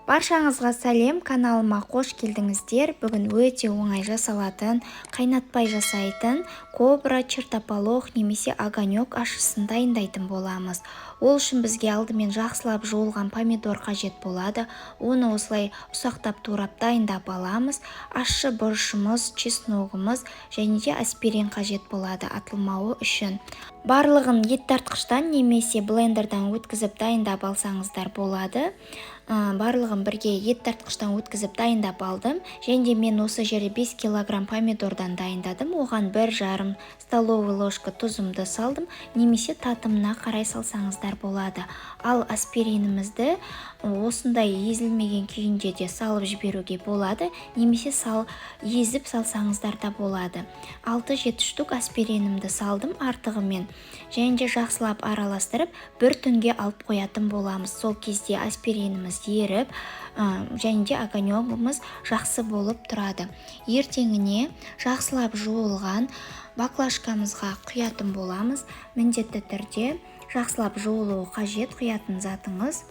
Баршаңызға сәлем, каналыма қош келдіңіздер. Бүгін өте оңай жасалатын, қайнатпай жасайтын кобра, чертополох немесе огонек ащысын дайындайтын боламыз. Ол үшін бізге алдымен жақсылап жуылған помидор қажет болады. Оны осылай ұсақтап турап дайындап аламыз. Ащы бұрышымыз, чесногымыз және де аспирин қажет болады атылмауы үшін. Барлығын ет тартқыштан немесе блендердан өткізіп дайындап алсаңыздар болады. Барлығын бірге ет тартқыштан өткізіп дайындап алдым. Және де мен осы жерде 5 килограмм помидордан дайындадым. Оған 1,5 столовый ложка тұзымды салдым, немесе татымына қарай салсаңыздар болады. Ал аспиринімізді осындай езілмеген күйінде де салып жіберуге болады, немесе езіп салсаңыздар да болады. 6-7 штук аспиринімді салдым артығымен. Және де жақсылап араластырып, бір түнге алып қоятын боламыз. Сол кезде аспириніміз еріп, және де огонегіміз жақсы болып тұрады. Ертеңіне жақсылап жуылған баклажкамызға құятын боламыз. Міндетті түрде жақсылап жуылуы қажет құятын затыңыз.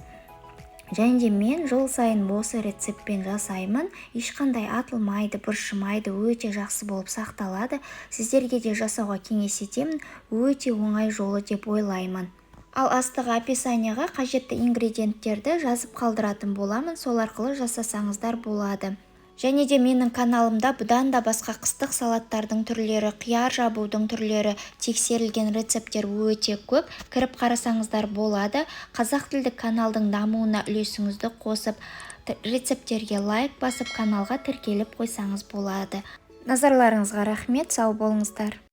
Және де мен жыл сайын осы рецептпен жасаймын. Ешқандай атылмайды, бұршымайды, өте жақсы болып сақталады. Сіздерге де жасауға кеңес етемін. Өте оңай жолы деп ойлаймын. Ал астығы описанияға қажетті ингредиенттерді жазып қалдыратын боламын. Сол арқылы жасасаңыздар болады. Және де менің каналымда бұдан да басқа қыстық салаттардың түрлері, қияр жабудың түрлері, тексерілген рецепттер өте көп. Кіріп қарасаңыздар болады. Қазақ тілдік каналдың дамуына үлесіңізді қосып, рецепттерге лайк басып, каналға тіркеліп қойсаңыз болады. Назарларыңызға рахмет, сау болыңыздар.